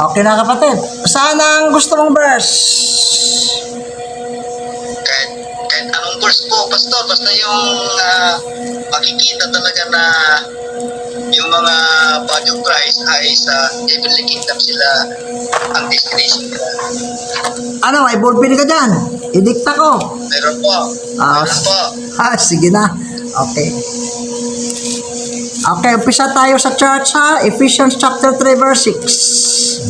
Okay na kapatid. Saan ang gusto mong verse? Kahit anong verse po, Pastor, basta yung makikita talaga na yung mga body of Christ ay sa heavenly kingdom sila ang destination nila. Ano, may ballpen ka dyan? Idikta ko. Meron po. Meron po. Sige na. Okay. Okay, umpisa tayo sa church ha. Ephesians chapter 3 verse 6.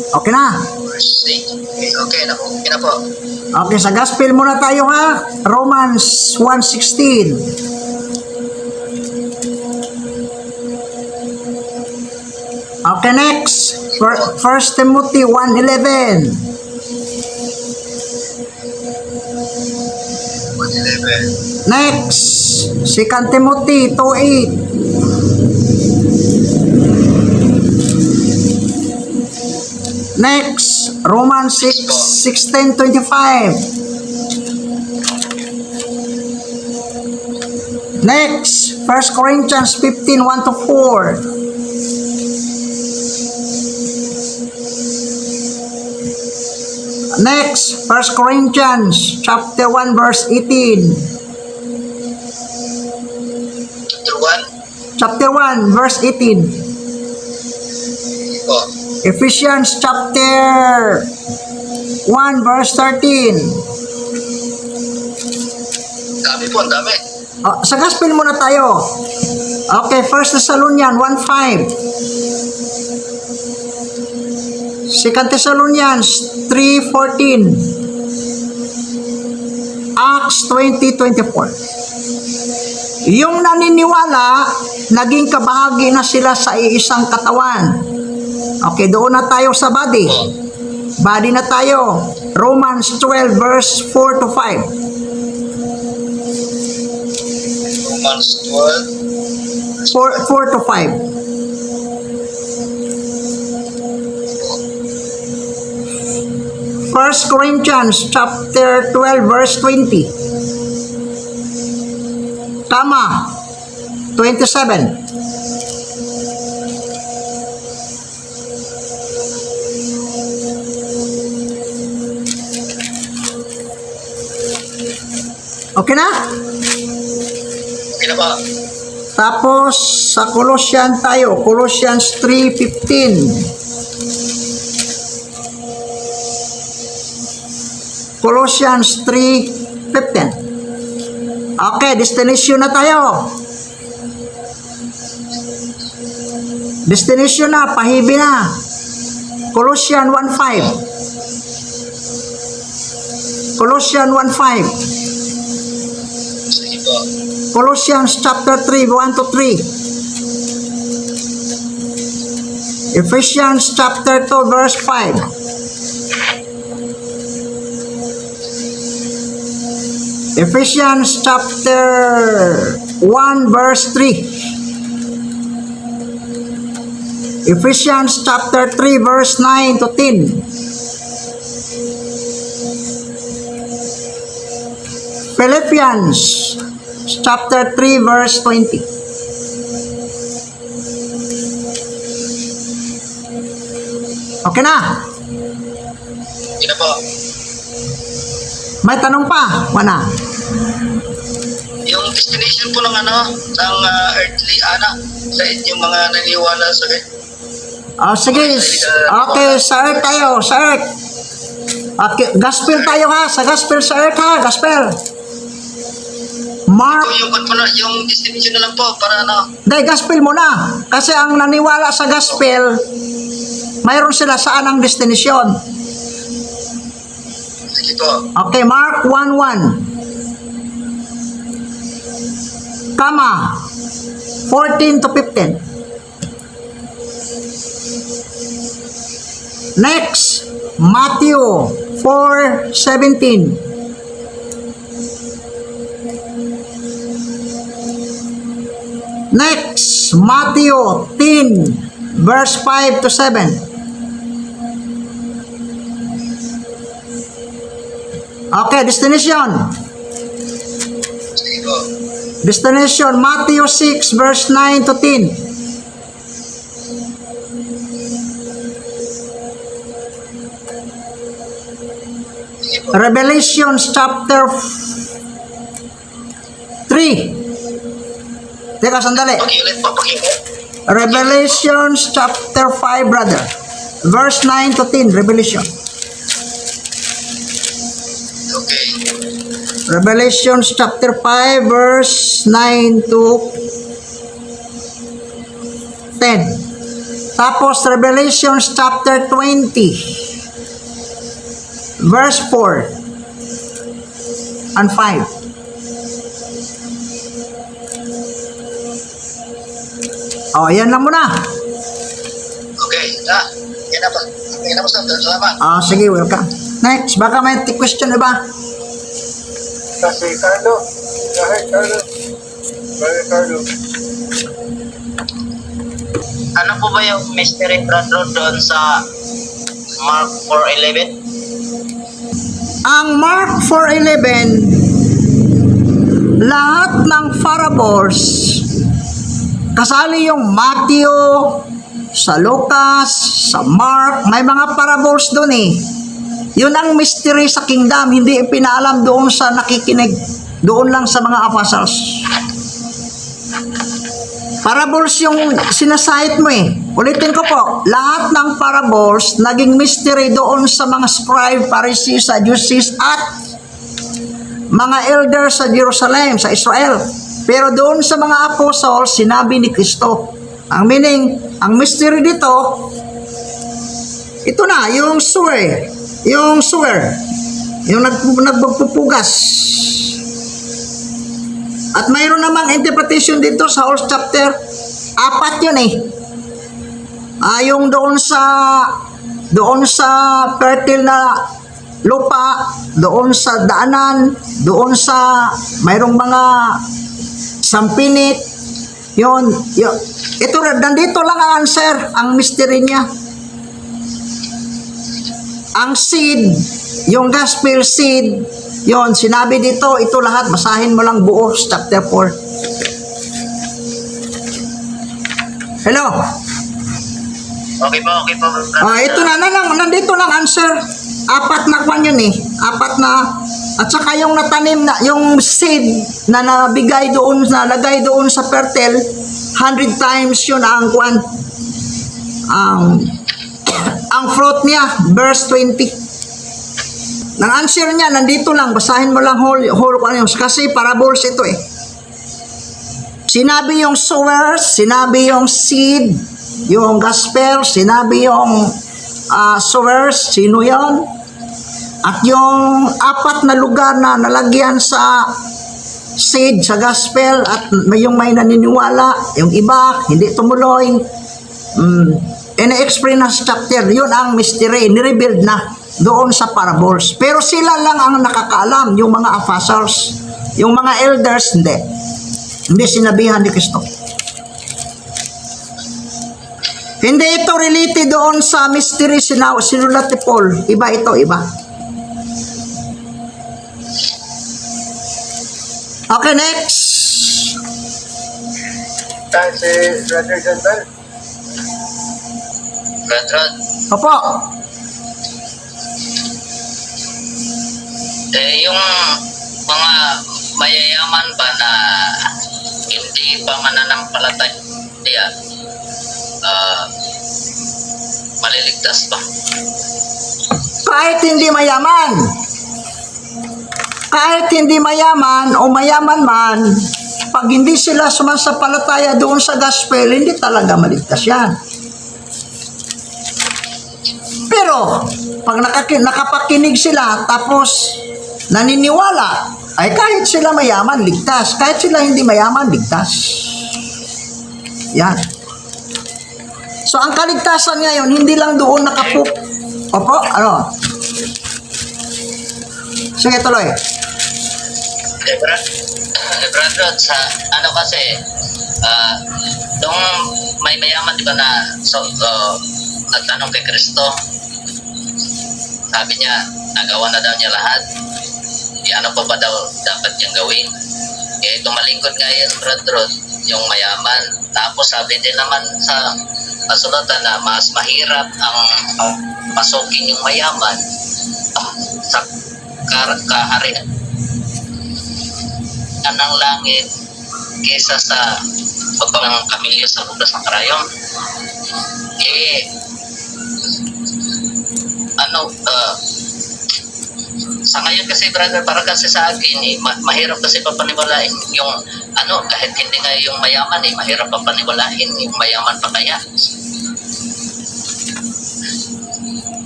Okay na. Verse 6. Okay na po. Okay na po. Okay, sa gospel muna tayo ha. Romans 1:16. Okay, next. 1 Timothy 1:11. 1:11. Next. 2 Timothy 2:8. Next. Romans 6:16-25. Next. 1 Corinthians 15:1-4. Next, 1 Corinthians chapter 1 verse 18. Chapter 1. Chapter 1 verse 18. Po. Ephesians chapter 1 verse 13. Dami po, ang dami. Sa gospel muna tayo. Okay, 1 Thessalonians 1:5. 2 Thessalonians 3:14. Acts 20:24. Yung naniniwala, naging kabahagi na sila sa iisang katawan. Okay, doon na tayo sa body. Body na tayo. Romans 12 verse 4-5. Romans 12. 4-5. 1 Corinthians chapter 12 verse 20. Tama. 27. Okay na? Okay na ba? Tapos sa Colossians tayo, Colossians 3:15. Colossians 3:15. Okay, destination na tayo. Destination na, pahibi na. Colossians 1:5. Colossians 1:5. Sige po. Colossians chapter 3, 1-3. Ephesians chapter 2, verse 5. Ephesians chapter 1 verse 3. Ephesians chapter 3 verse 9-10. Philippians chapter 3 verse 20. Okay na? Okay na po. May tanong pa? Wala. Yung destination po ng ng earthly sa yung mga naniwala sa Sige. Okay, sa earth tayo. Sa earth. Okay, gospel tayo ha. Sa gospel sa earth ha. Gospel. Mark. Yung destination na lang po para Dahil gospel muna. Kasi ang naniwala sa gospel, mayroon sila saan ang destination. Sige po. Okay, Mark 1:1. Kama 14-15. Next, Matthew 4:17. Next, Matthew 10 verse 5-7. Okay, destination. Sige po. Destination, Matthew 6 verse 9-10. Sige po. Revelation chapter 3. Teka, sandali. Pakiulit po, pakiulit. Revelation chapter 5, brother. Verse 9 to 10, Revelation. Okay. Revelation chapter 5, verse 9 to 10. Tapos Revelation chapter 20, verse 4 and 5. Oh, yan lang muna. Okay. Yan na po. Okay na po, sir. Salamat. Sige, welcome. Next, baka may question na ba? Kasi Carlo. Kahit Carlo. Bakit Carlo? Ano po ba yung mystery brother doon sa Mark 4:11? Ang Mark 4:11, lahat ng parables, kasali yung Matthew, sa Lucas, sa Mark, may mga parables doon eh. Yun ang mystery sa kingdom, hindi ipinaalam doon sa nakikinig, doon lang sa mga apostles. Parables yung sinasahit mo eh. Ulitin ko po, lahat ng parables naging mystery doon sa mga scribe, Pharisees, Sadducees at mga elders sa Jerusalem, sa Israel. Pero doon sa mga apostles, sinabi ni Kristo. Ang meaning, ang mystery dito, ito na, yung sewer. Yung sewer. Yung nagpupugas. At mayroon namang interpretation dito sa whole chapter. 4 yun eh. Yung doon sa fertile na lupa, doon sa daanan, doon sa mayroong mga sampinit, yun. Ito, nandito lang ang answer, ang mystery niya. Ang seed, yung gospel seed, yon sinabi dito, ito lahat, basahin mo lang buo, chapter 4. Hello? Okay po, brother. Ito nandito lang answer. 4 na kwan yun eh. 4 na, at saka yung natanim na, yung seed na nabigay doon, nalagay doon sa fertile, 100 times yun ang kwan. Ang fruit niya, verse 20. Nang answer niya, nandito lang, basahin mo lang whole kung ano yun. Kasi parables ito eh. Sinabi yung sowers, sinabi yung seed, yung gospel, sinabi yung sowers, sino yon? At yung 4 na lugar na nalagyan sa seed, sa gospel, at yung may naniniwala, yung iba, hindi tumuloy. Ina-explain na sa chapter, yun ang mystery, nirebuild na doon sa parables. Pero sila lang ang nakakaalam, yung mga apostles, yung mga elders, hindi sinabihan ni Kristo. Hindi ito related doon sa mystery sinulat ni Paul. Iba ito, iba. Okay, next. Si Brother John Bell. Brother, Opo. yung mga mayayaman ba na hindi pa mananampalataya, maliligtas ba? Kahit hindi mayaman o mayaman man, pag hindi sila sumasampalataya doon sa gospel, hindi talaga maligtas yan. Pero, pag nakapakinig sila, tapos naniniwala, ay kahit sila mayaman, ligtas. Kahit sila hindi mayaman, ligtas. Yan. So, ang kaligtasan ngayon, hindi lang doon nakapuk. Opo, ano? Sige, tuloy. Brother, sa ano kasi, yung may mayaman, di ba na, nagtanong kay Kristo, sabi niya, nagawa na daw niya lahat. Ano pa ba daw dapat niyang gawin? Eh, tumalingkod nga yan, Brad Rod, yung mayaman. Tapos sabi din naman sa kasulatan na mas mahirap ang pasukin yung mayaman sa kaharian ng langit kesa sa babang kamilyo sa butas ng karayom. Eh, sa ngayon kasi, brother, para kasi sa akin, mahirap kasi papaniwalain yung kahit hindi nga yung mayaman, mahirap papaniwalain yung mayaman pa kaya.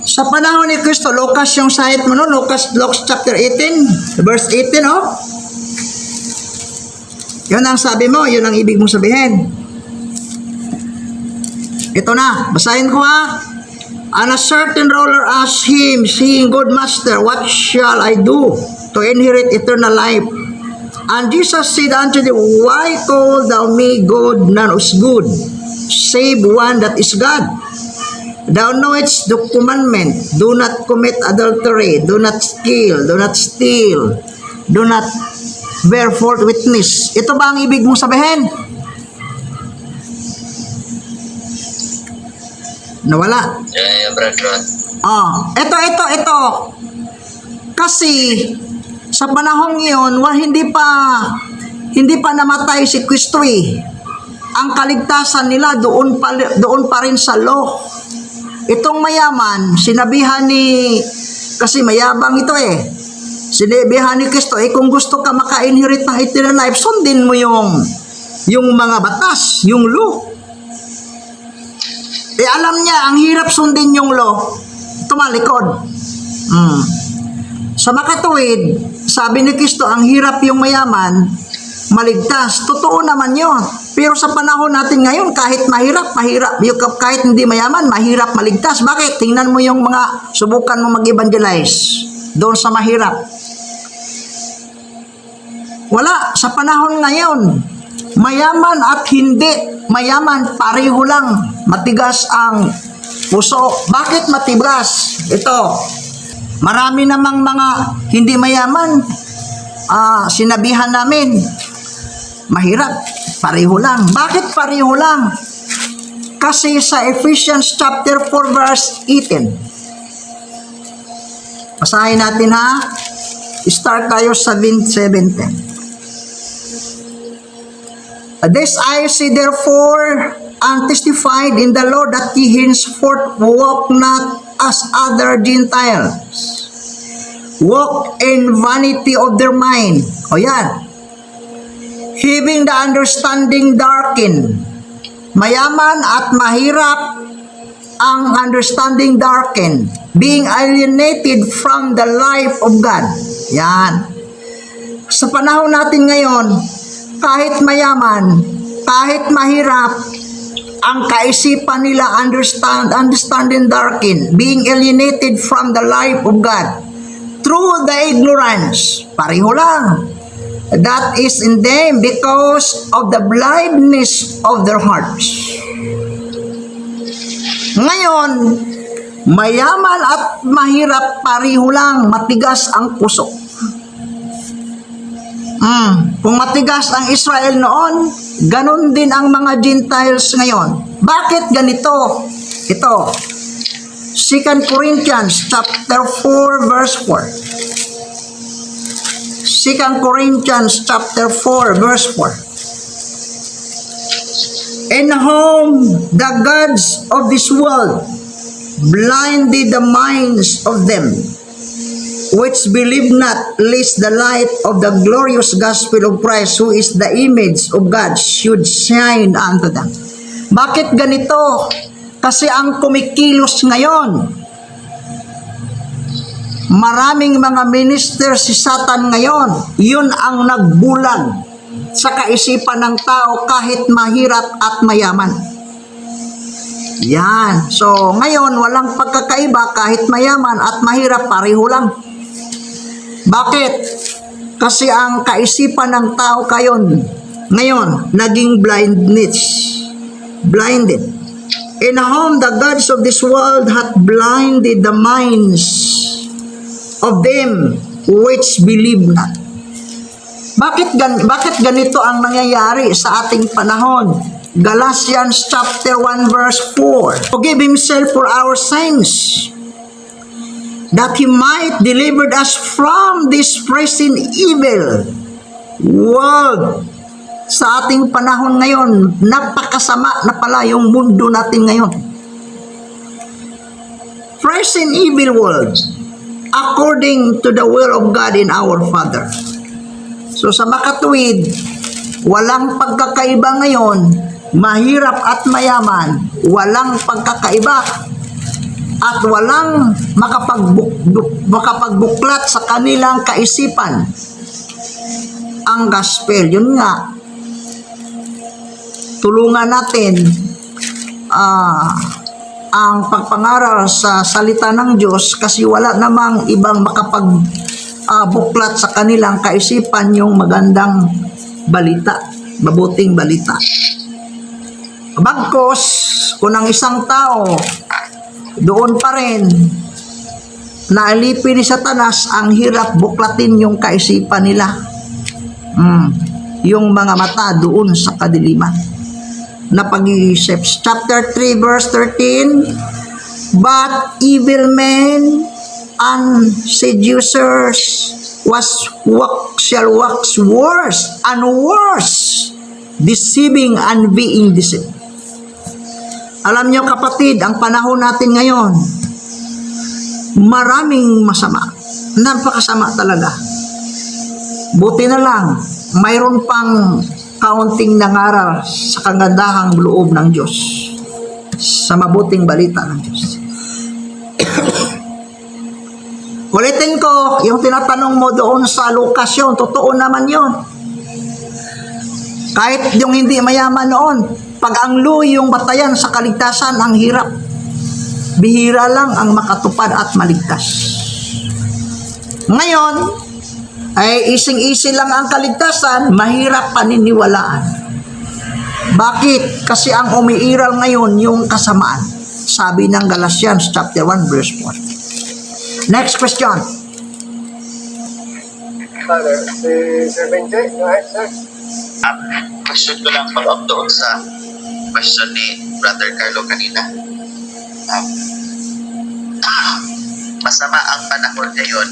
Sa panahon ni Kristo, Lucas yung sahit mo, no? Lucas chapter 18, verse 18, oh. Yun ang sabi mo, yun ang ibig mong sabihin. Ito na, basahin ko ha. And a certain ruler asked him, saying, Good master, what shall I do to inherit eternal life? And Jesus said unto them, Why call thou me good? None is good, save one that is God. Thou knowest the commandment, do not commit adultery, do not kill, do not steal, do not bear false witness. Ito ba ang ibig mong sabihin? Nawala. Brad Rod. Ito. Kasi sa panahong iyon, hindi pa namatay si Kristo eh. Ang kaligtasan nila doon pa rin sa law. Itong mayaman, sinabihan kasi mayabang ito eh. Sinabihan ni Kristo, kung gusto ka maka-inherit ng eternal life, sundin mo yung mga batas, yung law. Alam niya, ang hirap sundin yung law, tumalikod. Sa makatuwid, sabi ni Kristo, ang hirap yung mayaman, maligtas. Totoo naman yun. Pero sa panahon natin ngayon, kahit mahirap, kahit hindi mayaman, mahirap maligtas. Bakit? Tingnan mo yung mga subukan mo mag-evangelize doon sa mahirap. Wala. Sa panahon ngayon, mayaman at hindi mayaman, pareho lang. Matigas ang puso. Bakit matigas? Ito, marami namang mga hindi mayaman. Sinabihan namin, mahirap, pareho lang. Bakit pareho lang? Kasi sa Ephesians chapter 4 verse 18. Basahin natin ha. Start tayo sa 7:10. This I say therefore and testified in the Lord that ye henceforth walk not as other Gentiles, walk in vanity of their mind. O yan. Having the understanding darkened. Mayaman at mahirap ang understanding darkened. Being alienated from the life of God. Yan. Sa panahon natin ngayon, kahit mayaman, kahit mahirap, ang kaisipan nila understanding darkened, being alienated from the life of God through the ignorance. Pareho lang. That is in them because of the blindness of their hearts. Ngayon, mayaman at mahirap, pareho lang, matigas ang puso. Kung matigas ang Israel noon, ganun din ang mga Gentiles ngayon. Bakit ganito? Ito, 2 Corinthians chapter 4 verse 4. 2 Corinthians chapter 4 verse 4. In whom the gods of this world blinded the minds of them which believe not, lest the light of the glorious gospel of Christ, who is the image of God, should shine unto them. Bakit ganito? Kasi ang kumikilos ngayon, maraming mga minister si Satan ngayon, yun ang nagbulag sa kaisipan ng tao kahit mahirap at mayaman. Yan. So, ngayon, walang pagkakaiba kahit mayaman at mahirap, pareho lang. Bakit? Kasi ang kaisipan ng tao ngayon, naging blinded. In whom the gods of this world hath blinded the minds of them which believe not. Bakit ganito ang nangyayari sa ating panahon? Galatians chapter 1 verse 4. Forgive himself for our sins, that he might deliver us from this present evil world. Sa ating panahon ngayon, napakasama na pala yung mundo natin ngayon. Present evil world, according to the will of God in our Father. So sa makatuwid, walang pagkakaiba ngayon, mahirap at mayaman, walang pagkakaiba at walang makapagbuklat sa kanilang kaisipan ang gospel. Yun nga, tulungan natin ang pagpangaral sa salita ng Diyos kasi wala namang ibang buklat sa kanilang kaisipan yung magandang balita, mabuting balita. Bagkus, kung ang isang tao doon pa rin naalipin ni Satanas, ang hirap buklatin yung kaisipan nila. Yung mga mata doon sa kadiliman na pag-iisip. Chapter 3 verse 13, but evil men and seducers shall wax worse and worse, deceiving and being deceived. Alam niyo kapatid, ang panahon natin ngayon, maraming masama. Napakasama talaga. Buti na lang, mayroon pang kaunting nangaral sa kagandahang loob ng Diyos, sa mabuting balita ng Diyos. Ulitin ko, yung tinatanong mo doon sa Lucas yun, totoo naman yun. Kahit yung hindi mayaman noon, pag ang yung batayan sa kaligtasan, ang hirap. Bihira lang ang makatupad at maligtas. Ngayon, ay ising-isi lang ang kaligtasan, mahirap paniniwalaan. Bakit? Kasi ang umiiral ngayon yung kasamaan. Sabi ng Galatians chapter 1 verse 4. Next question. Father, si Sir Benjay, go ahead, sir. Question ko lang follow-up doon sa question ni Brother Carlo kanina. Masama ang panahon ngayon.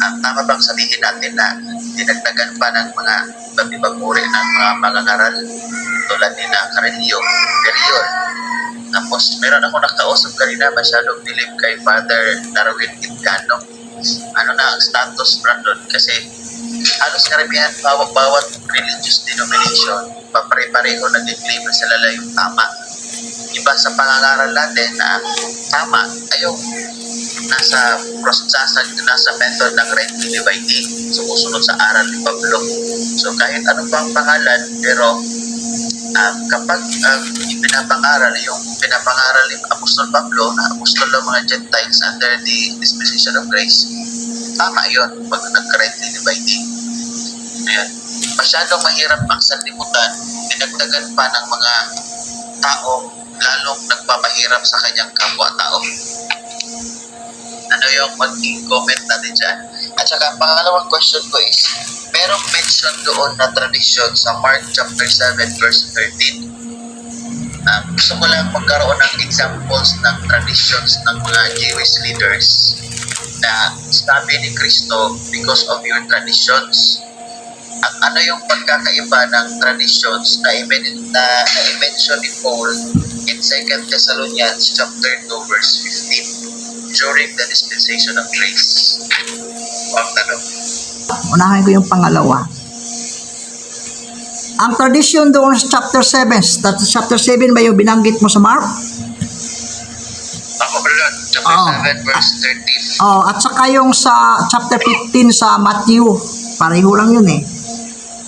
Tama bang sabihin natin na dinagdagan pa ng mga iba't-ibang uri ng mga mangangaral tulad ni na Carillo, Periol. Tapos meron ako nakausap kanina, masyadong dilim kay Father Darwin Itgano. Ano na ang status Brandon? Kasi halos karamihan bawat religious denomination papare-pareho nag-claim na sila lang yung tama. Iba sa pangangaral natin na tama ay yung nasa method ng rightly dividing, sumusunod sa aral ni Pablo. So kahit anong pang pangalan, pero kapag pinapangaral ni Apostol Pablo na apostol ng mga Gentiles under the dispensation of grace, tama yun pag nag-rightly dividing. Ayan. Masyadong mahirap ang sanlibutan, dinagdagan pa ng mga tao lalong nagpapahirap sa kanyang kapwa-tao. Ano yung maging comment natin dyan? At saka, pangalawang question ko is, merong mention doon na tradisyon sa Mark chapter 7 verse 13. Gusto ko lang magkaroon ng examples ng traditions ng mga Jewish leaders na sabi ni Kristo, because of your traditions. At ano yung pagkakaiba ng traditions na i-mention ni Paul in 2 Thessalonians chapter 2 verse 15 during the dispensation of grace? Ang tanong. Unahin ko yung pangalawa. Ang tradition doon sa chapter 7, chapter 7 ba yung binanggit mo sa Mark? Ako pala, chapter 7 verse 13. At saka yung sa chapter 15 sa Matthew, pareho lang yun eh.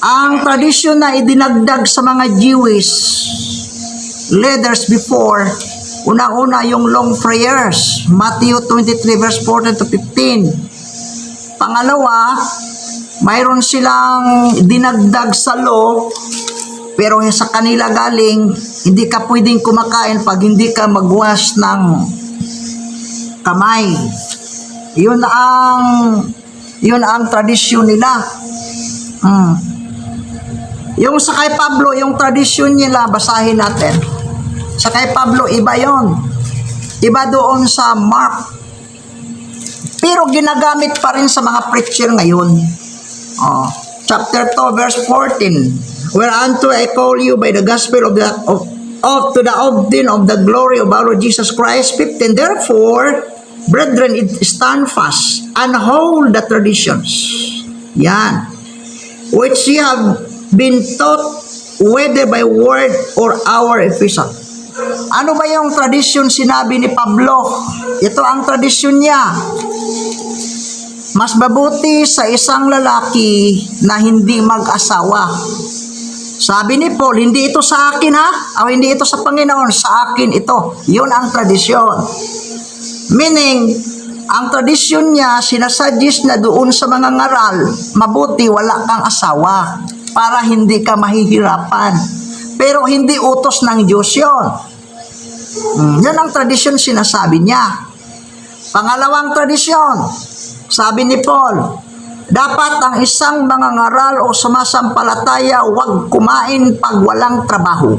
Ang tradisyon na idinagdag sa mga Jewish leaders before, una-una yung long prayers, Matthew 23 verse 14 to 15. Pangalawa, mayroon silang dinagdag sa law, pero sa kanila galing, hindi ka pwedeng kumakain pag hindi ka magwash ng kamay. Yun ang tradisyon nila. Yung sa kay Pablo, yung tradisyon nila, basahin natin. Sa kay Pablo, iba yon. Iba doon sa Mark. Pero ginagamit pa rin sa mga preacher ngayon. Chapter 2, verse 14. Whereunto I call you by the gospel of to the obtain of the glory of our Lord Jesus Christ. 15. Therefore, brethren, stand fast and hold the traditions. Yan. Which ye have been taught, whether by word or our epistle. Ano ba yung tradisyon sinabi ni Pablo? Ito ang tradisyon niya. Mas mabuti sa isang lalaki na hindi mag-asawa. Sabi ni Paul, hindi ito sa akin o hindi ito sa Panginoon, sa akin ito. Yun ang tradisyon. Meaning, ang tradisyon niya, sinasuggest na doon sa mga ngaral, mabuti wala kang asawa para hindi ka mahihirapan. Pero hindi utos ng Diyos yun. Yan ang tradisyon sinasabi niya. Pangalawang tradisyon, sabi ni Paul, dapat ang isang mangangaral o sumasampalataya huwag kumain pag walang trabaho.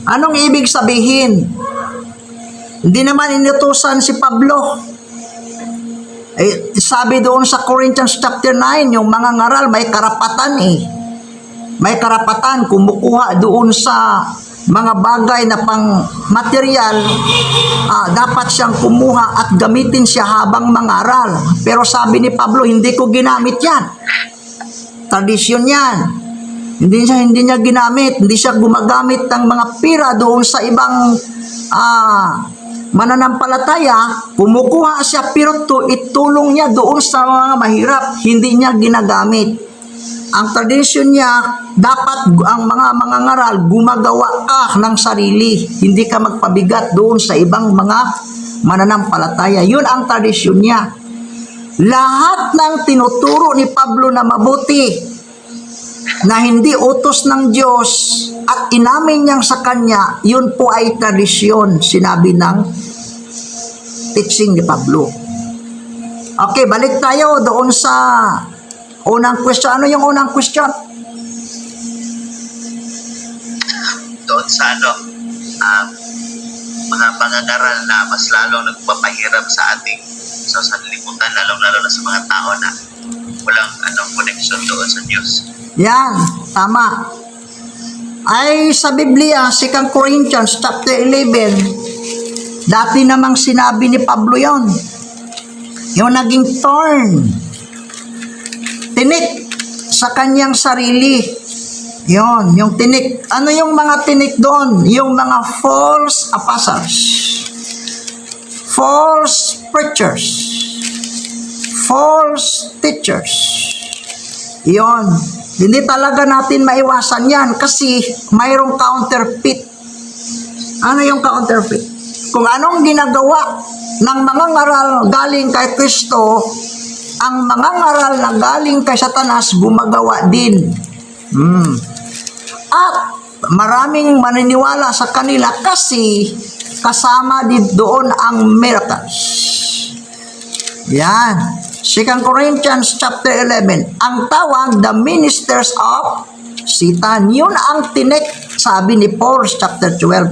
Anong ibig sabihin? Hindi naman inutusan si Pablo. Sabi doon sa Corinthians chapter 9, yung mangangaral may karapatan May karapatan kumukuha doon sa mga bagay na pang material, dapat siyang kumuha at gamitin siya habang mangaral. Pero sabi ni Pablo, hindi ko ginamit yan. Tradisyon yan. Hindi niya ginamit, hindi siya gumagamit ng mga pira doon sa ibang mananampalataya. Kumukuha siya pero itulong niya doon sa mga mahirap, hindi niya ginagamit. Ang tradisyon niya, dapat ang mga ngaral, gumagawa ka ng sarili. Hindi ka magpabigat doon sa ibang mga mananampalataya. Yun ang tradisyon niya. Lahat ng tinuturo ni Pablo na mabuti, na hindi utos ng Diyos, at inamin niyang sa kanya, yun po ay tradisyon, sinabi ng teaching ni Pablo. Okay, balik tayo doon sa unang question. Ano yung unang question? Doon sa mga pangangaral na mas lalong nagpapahirap sa ating sa sanlibutan, lalong-lalo na sa mga tao na walang connection doon sa Diyos. Yan, tama. Ay sa Biblia, 2 Corinthians chapter 11, dati namang sinabi ni Pablo yon. Yung naging thorn, tinik sa kanyang sarili. Yon, yung tinik. Ano yung mga tinik doon? Yung mga false apostles, false preachers, false teachers. Yon. Hindi talaga natin maiwasan yan kasi mayroong counterfeit. Ano yung counterfeit? Kung anong ginagawa ng mga ngaral galing kay Kristo, ang mga ngaral na galing kay Satanas gumagawa din. At maraming maniniwala sa kanila kasi kasama din doon ang miracles. Yan. 2 Corinthians chapter 11, ang tawag, the ministers of Satan. Yun ang tinik, sabi ni Paul chapter 12.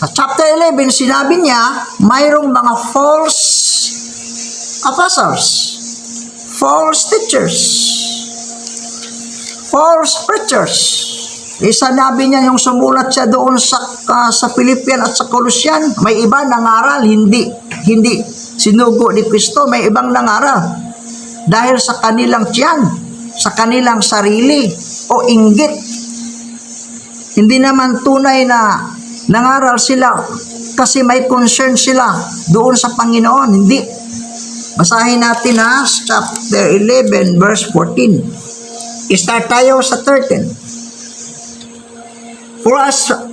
Sa chapter 11, sinabi niya, mayroong mga false apostles, false teachers, false preachers. Sinabi niya yung sumulat siya doon sa Philippian at sa Colossian, may iba nangaral, hindi sinugo ni Kristo, may ibang nangaral dahil sa kanilang tiyan, sa kanilang sarili o inggit. Hindi naman tunay na nangaral sila kasi may concern sila doon sa Panginoon. Hindi. Basahin natin chapter 11 verse 14. Start tayo sa 13.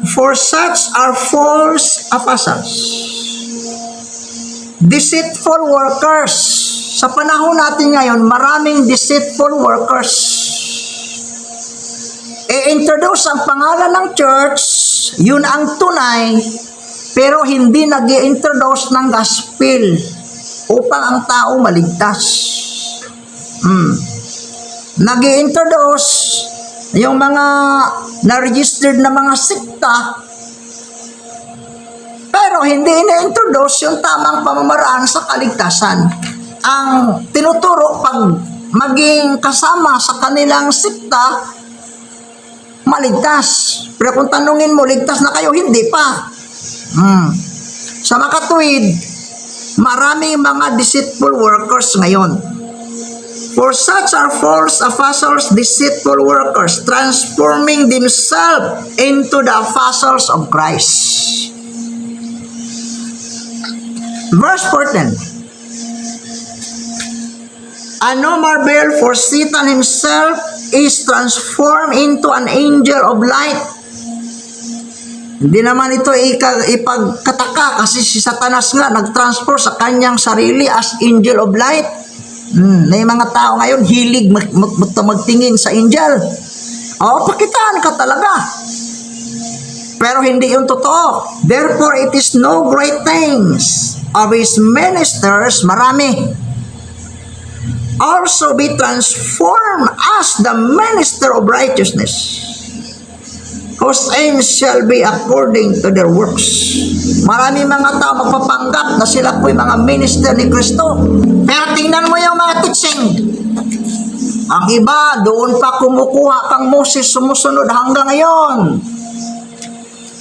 For such are false apostles, deceitful workers. Sa panahon natin ngayon, maraming deceitful workers. I-introduce ang pangalan ng church, yun ang tunay, pero hindi nag-i-introduce ng gospel upang ang tao maligtas. nag-i-introduce yung mga na-registered na mga sikta, pero hindi ina-introduce yung tamang pamamaraan sa kaligtasan. Ang tinuturo pag maging kasama sa kanilang sikta, maligtas. Pero kung tanungin mo, ligtas na kayo, hindi pa. Sa makatuwid, maraming mga deceitful workers ngayon. For such are false apostles, deceitful workers, transforming themselves into the apostles of Christ. Verse 14. And no marvel, for Satan himself is transformed into an angel of light. Hindi naman ito ipagkataka kasi si Satanas nga nag-transfer sa kanyang sarili as angel of light. May mga tao ngayon hilig magtingin sa angel. Pakitaan ka talaga. Pero hindi yung totoo. Therefore, it is no great things of his ministers, marami, also be transformed as the minister of righteousness, whose aim shall be according to their works. Marami mga tao magpapanggap na sila po'y mga minister ni Kristo. Pero tingnan mo yung mga teaching. Ang iba, doon pa kumukuha kang Moses, sumusunod hanggang ngayon.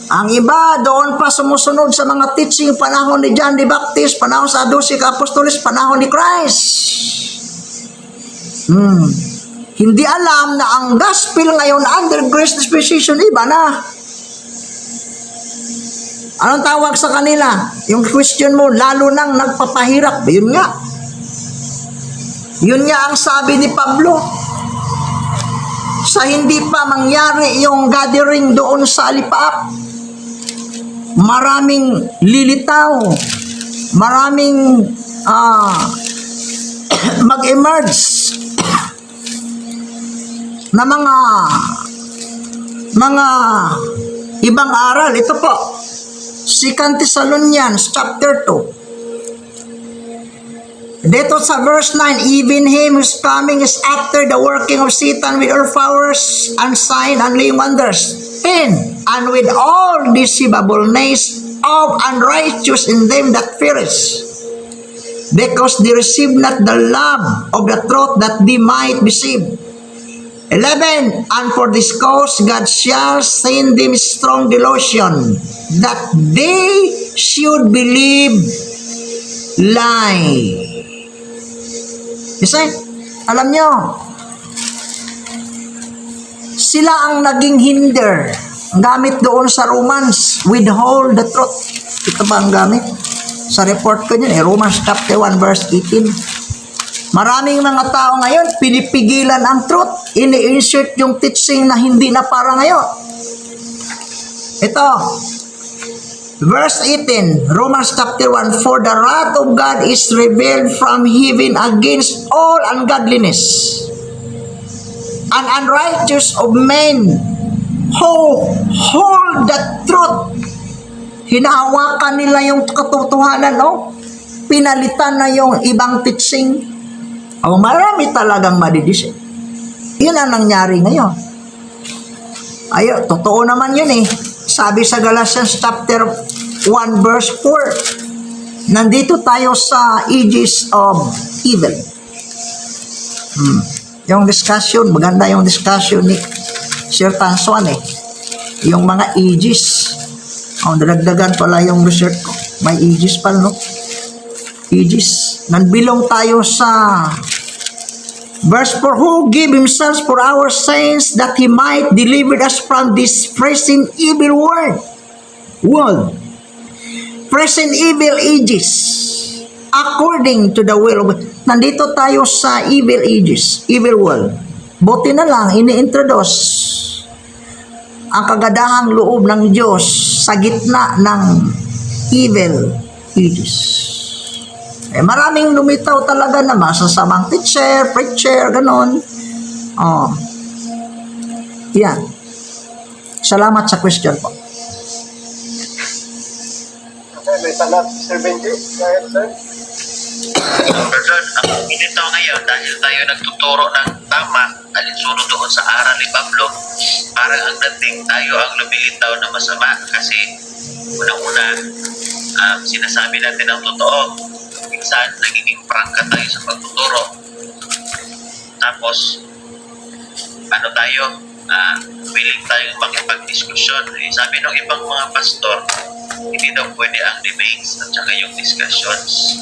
Ang iba, doon pa sumusunod sa mga teaching panahon ni John the Baptist, panahon sa 12 Apostoles, panahon ni Christ. Hindi alam na ang gospel ngayon under grace dispensation, iba na. Anong tawag sa kanila? Yung question mo, lalo nang nagpapahirap. Yun nga. Yun nga ang sabi ni Pablo. Sa hindi pa mangyari yung gathering doon sa Alipaap, maraming lilitaw, maraming mag-emerge na mga ibang aral. Ito po, 2 Thessalonians chapter 2. Dito sa verse 9, even him whose coming is after the working of Satan with all powers and sign and laying wonders, and with all deceivableness of unrighteous in them that perish, because they receive not the love of the truth that they might be saved. 11. And for this cause God shall send them strong delusion, that they should believe lie. Kasi, alam nyo, sila ang naging hinder. Ang gamit doon sa Romans, withhold the truth. Ito ba ang gamit? Sa report ko yun, Romans chapter 1 verse 18. Maraming mga tao ngayon, pinipigilan ang truth. Ini-insert yung teaching na hindi na para ngayon. Ito, verse 18, Romans chapter 1, for the wrath of God is revealed from heaven against all ungodliness and unrighteous of men who hold the truth. Hinahawakan nila yung katotohanan, pinalitan na yung ibang teaching. Marami talagang madidisip. Yun ang nangyari ngayon. Totoo naman yun eh. Sabi sa Galatians chapter 1 verse 4, nandito tayo sa ages of evil. Yung discussion, maganda yung discussion ni Sir Tansuan eh. Yung mga ages. Daragdagan pala yung research ko. May ages pala, no? Ages. Nanbilong tayo sa verse 4, who gave himself for our sins that he might deliver us from this present evil world. Present evil ages. According to the will of God. Nandito tayo sa evil ages, evil world. Buti na lang, ini-introduce ang kagadahang loob ng Diyos sa gitna ng evil ages. Maraming lumitaw talaga na masasamang teacher, preacher, ganon. Yan. Salamat sa question po. Okay, may tanap, Sir Benji. Go ahead, sir. Brother, ang pinitaw ngayon dahil tayo nagtuturo ng tama alinsunod doon sa aral ni Pablo, parang ang dating tayo ang lumilitaw na masama kasi unang-una sinasabi natin ang totoo. Minsan nagiging prangka tayo sa pagtuturo. Tapos ano tayo, willing tayong makipag-diskusyon. Sabi ng ibang mga pastor, hindi daw pwede ang debates at saka yung discussions.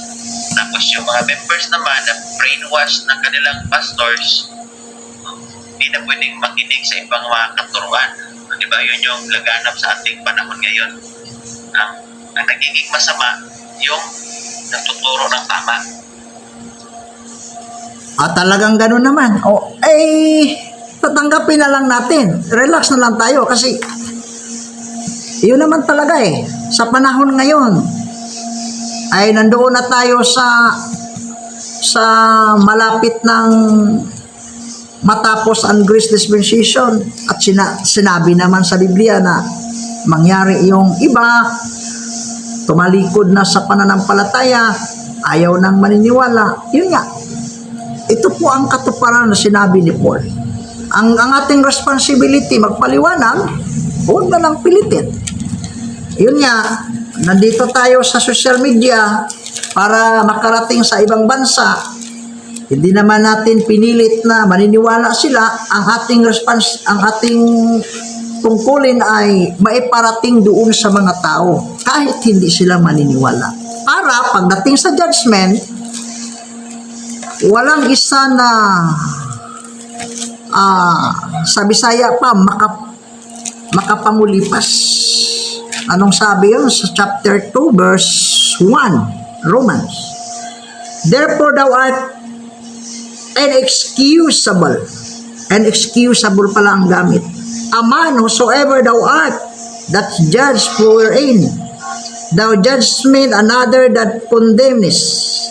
Tapos yung mga members naman na brainwash ng kanilang pastors, hindi na pwedeng makinig sa ibang mga katuruan. Di ba? Yun yung laganap sa ating panahon ngayon. Ang nagiging masama, yung nagtuturo ng tama. Talagang gano'n naman. Tatanggapin na lang natin. Relax na lang tayo kasi yun naman talaga sa panahon ngayon ay nandoon na tayo sa malapit ng matapos ang Grace Dispensation at sinabi naman sa Biblia na mangyari yung iba tumalikod na sa pananampalataya, ayaw nang maniniwala. Yun nga, ito po ang katuparan na sinabi ni Paul. Ang ating responsibility magpaliwanag, huwag na lang pilitin. Yun nga, nandito tayo sa social media para makarating sa ibang bansa. Hindi naman natin pinilit na maniniwala sila. Ang ating tungkulin ay maiparating doon sa mga tao kahit hindi sila maniniwala. Para pagdating sa judgment, walang isa na sa Bisaya pa makapangulipas. Anong sabi yun sa chapter 2 verse 1 Romans? Therefore thou art inexcusable pala ang gamit. A man whosoever thou art that judge wherein thou judgest another that condemnest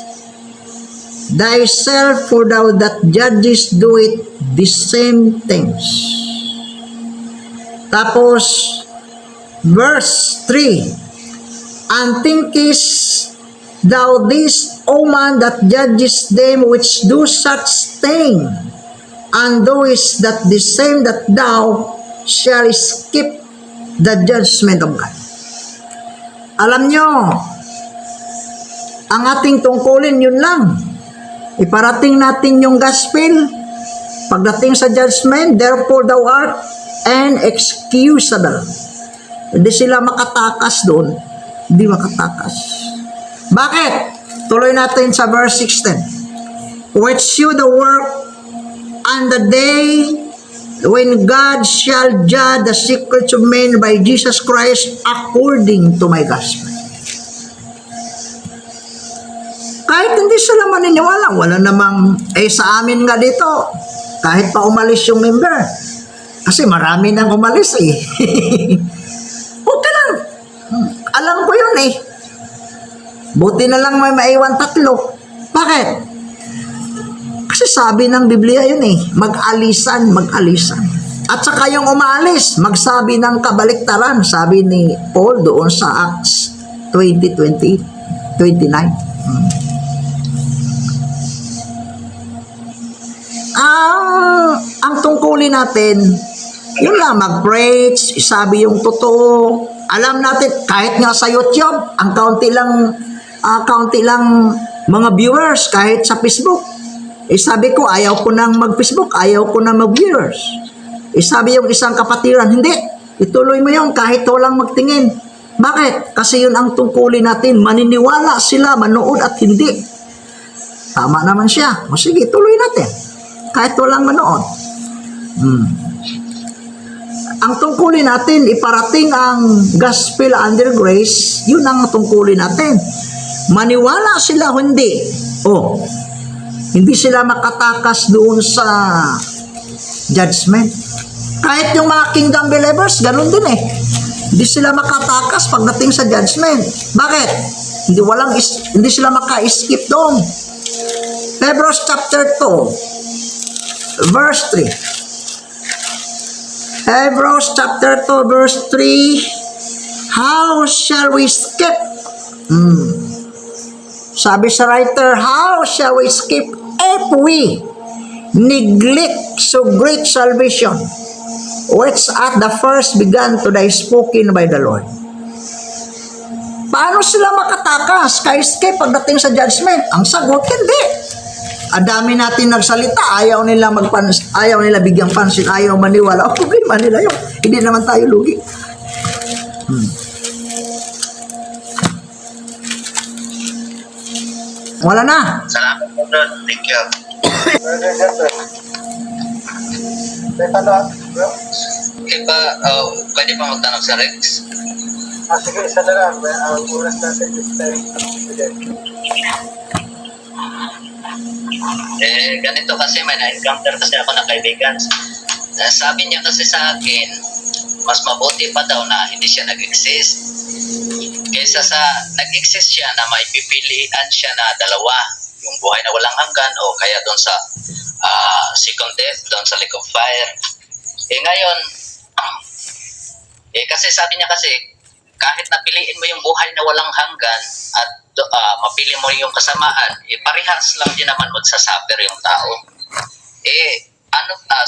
thyself, for thou that judgest do it the same things. Tapos verse 3, and thinkest thou this, O man, that judgest them which do such thing, and doest that the same, that thou shall escape the judgment of God. Alam nyo, ang ating tungkulin yun lang. Iparating natin yung gospel. Pagdating sa judgment, therefore thou art inexcusable. Hindi sila makatakas doon. Hindi makatakas. Bakit? Tuloy natin sa verse 16. Which you the work on the day when God shall judge the secrets of men by Jesus Christ according to my gospel. Kahit hindi sila maniniwala, wala namang, sa amin nga dito, kahit pa umalis yung member, kasi marami nang umalis Okay lang. Alam ko yun Buti na lang may maiwan 3. Bakit? Kasi sabi ng Biblia yun mag-alisan. At saka yung umaalis, magsabi ng kabaliktaran, sabi ni Paul doon sa Acts 20:29. Ang tungkulin natin, yun lang, mag-preach, isabi yung totoo. Alam natin, kahit nga sa YouTube, ang kaunti lang mga viewers, kahit sa Facebook. Sabi ko, ayaw ko nang mag-Facebook, ayaw ko nang mag-viewers. Sabi yung isang kapatiran, hindi, ituloy mo yun kahit walang magtingin. Bakit? Kasi yun ang tungkulin natin, maniniwala sila, manood at hindi. Tama naman siya. O sige, tuloy natin. Kahit walang manood. Ang tungkulin natin, iparating ang gospel under grace, yun ang tungkulin natin. Maniwala sila o hindi. Hindi sila makatakas doon sa judgment. Kahit yung mga kingdom believers, ganun din Hindi sila makatakas pagdating sa judgment. Bakit? Hindi sila maka-escape doon. Hebrews chapter 2, verse 3. Hebrews chapter 2, verse 3. How shall we escape? Sabi sa writer, how shall we escape if we neglect so great salvation, which at the first began to die spoken by the Lord? Paano sila makatakas, ka-escape pagdating sa judgment? Ang sagot, hindi. Adami natin nagsalita, ayaw nila ayaw nila bigyang pansin, ayaw maniwala. O, problema nila yun. Hindi naman tayo lugi. Wala na. Salamat po, bro. Thank you. Brother Jeffrey. May tanong, bro? Iba, pwede pa magtanong sa Rex? Sige, isa na lang. Ang oras natin this time. Sige. Ganito kasi may na-encounter kasi ako ng kaibigan. Sabi niya kasi sa akin, mas mabuti pa daw na hindi siya nag-exist kaysa sa nag-exist siya na may pipilian siya na dalawa, yung buhay na walang hanggan o kaya doon sa second death, doon sa lake of fire. Ngayon, kasi sabi niya kasi, kahit napiliin mo yung buhay na walang hanggan at mapili mo yung kasamaan, parehas lang din naman magsasuffer yung tao.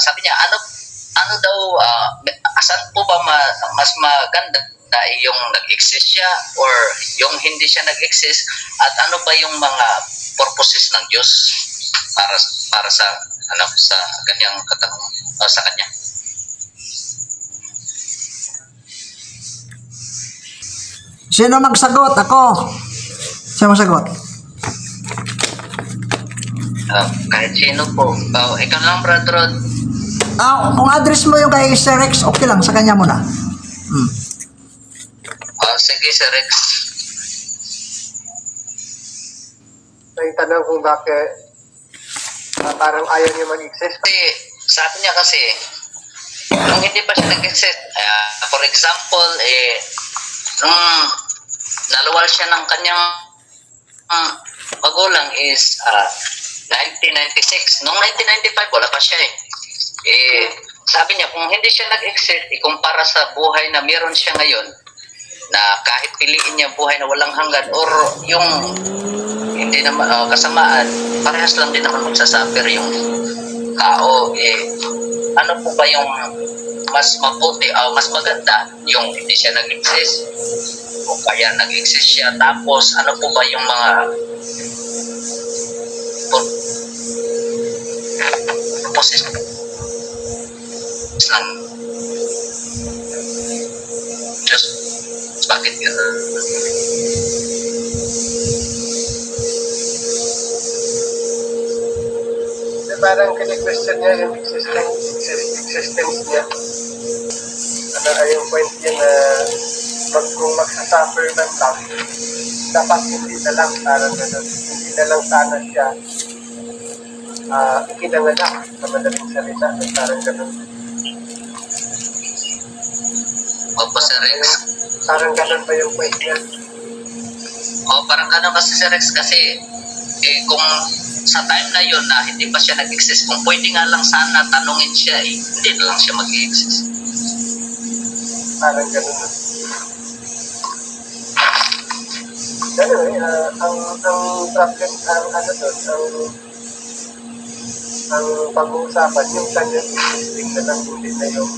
Sabi niya, ano daw, asan po ba mas maganda yung nag-exist siya or yung hindi siya nag-exist, at ano ba yung mga purposes ng Diyos para sa sa kanyang katanungan sa kanya? Sino magsagot? Ako. Sino magsagot? Kahit sino po. Ikaw lang, Brad Rod. Kung address mo yung kay Sir Rex, okay lang, sa kanya muna. Sige, Sir Rex. May tanong kung bakit parang ayaw niya mag-exist. Kasi, sabi niya kasi, nung hindi pa siya nag-exist, for example, nung naluwal siya ng kanyang magulang is 1996. Noong 1995, wala pa siya sabi niya, kung hindi siya nag-exist, ikumpara sa buhay na meron siya ngayon, na kahit piliin niya buhay na walang hanggan or yung hindi naman kasamaan, parehas lang din naman magsasuffer yung tao. Ano po ba yung mas mabuti o mas maganda, yung hindi siya nag-exist o kaya nag-exist siya, tapos ano po ba yung mga purposes ng Diyos? Bakit yun? Parang kini-question niya yung existence niya. Ay yung point niya na kung magsasuffer ng tao, dapat hindi na lang parang gano'n. Hindi na lang sana siya ikinanganak sa madaling salita. Parang gano'n. Opo, Sir Rex. Parang gano'n pa yung point niya. Parang gano'n kasi, Sir Rex, kasi kung sa time na yun na hindi pa siya nag-exist, kung pwede nga lang sana tanungin siya, hindi na lang siya mag-exist. Parang gano'n na. Anyway, ang problem, ang pag-uusapan, yung kanyang existing na lang, hindi na yung